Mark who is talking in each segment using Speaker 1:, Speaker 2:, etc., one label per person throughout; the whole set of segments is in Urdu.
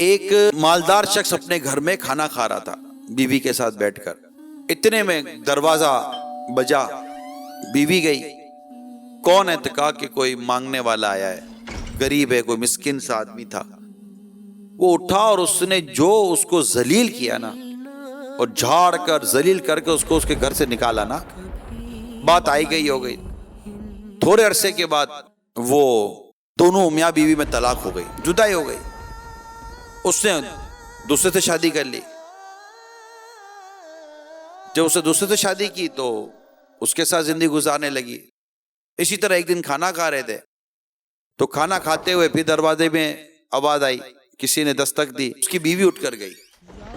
Speaker 1: ایک مالدار شخص اپنے گھر میں کھانا کھا رہا تھا بیوی کے ساتھ بیٹھ کر. اتنے میں دروازہ بجا. بیوی گئی. کون ہے؟ تو کہا کہ کوئی مانگنے والا آیا ہے، غریب ہے، کوئی مسکین سا آدمی تھا. وہ اٹھا اور اس نے جو اس کو ذلیل کیا نا، اور جھاڑ کر ذلیل کر کے اس کو اس کے گھر سے نکالا نا، بات آئی گئی ہو گئی. تھوڑے عرصے کے بعد وہ دونوں میاں بیوی میں طلاق ہو گئی، جدائی ہو گئی. اس نے دوسرے سے شادی کر لی. جب اسے دوسرے سے شادی کی تو اس کے ساتھ زندگی گزارنے لگی. اسی طرح ایک دن کھانا کھا رہے تھے تو کھانا کھاتے ہوئے پھر دروازے میں آواز آئی، کسی نے دستک دی. اس کی بیوی اٹھ کر گئی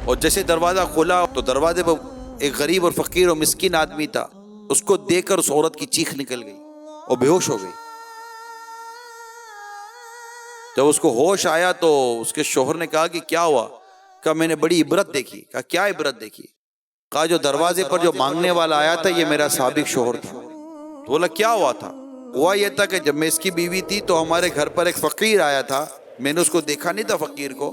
Speaker 1: اور جیسے دروازہ کھولا تو دروازے پر ایک غریب اور فقیر اور مسکین آدمی تھا. اس کو دیکھ کر اس عورت کی چیخ نکل گئی اور بے ہوش ہو گئی. جب اس کو ہوش آیا تو اس کے شوہر نے کہا کہ کیا ہوا؟ کہا میں نے بڑی عبرت دیکھی. کہا کیا عبرت دیکھی؟ کہا جو دروازے پر جو مانگنے والا آیا تھا یہ میرا سابق شوہر تھا. تو بولا کیا ہوا تھا؟ ہوا یہ تھا کہ جب میں اس کی بیوی تھی تو ہمارے گھر پر ایک فقیر آیا تھا. میں نے اس کو دیکھا نہیں تھا فقیر کو،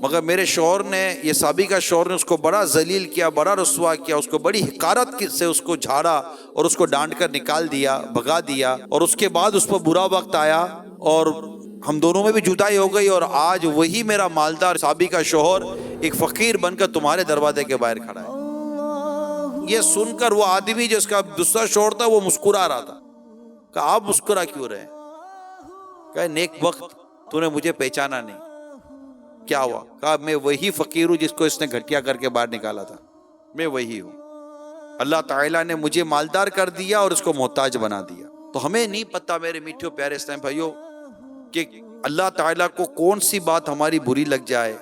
Speaker 1: مگر میرے شوہر نے، یہ سابقہ شوہر نے اس کو بڑا ذلیل کیا، بڑا رسوا کیا، اس کو بڑی حقارت سے اس کو جھاڑا اور اس کو ڈانٹ کر نکال دیا، بھگا دیا. اور اس کے بعد اس پر برا وقت آیا اور ہم دونوں میں بھی جدائی ہو گئی، اور آج وہی میرا مالدار سابقہ شوہر ایک فقیر بن کر تمہارے دروازے کے باہر کھڑا ہے. یہ سن کر وہ آدمی جو اس کا دوسرا شوہر تھا وہ مسکرا رہا تھا. کہا آپ مسکرا کیوں رہے؟ کہا نیک وقت تو نے مجھے پہچانا نہیں. کیا ہوا؟ کہا میں وہی فقیر ہوں جس کو اس نے گھٹیا کر کے باہر نکالا تھا. میں وہی ہوں. اللہ تعالیٰ نے مجھے مالدار کر دیا اور اس کو محتاج بنا دیا. تو ہمیں نہیں پتہ میرے میٹھے پیارے اسلام بھائیوں کہ اللہ تعالیٰ کو کون سی بات ہماری بری لگ جائے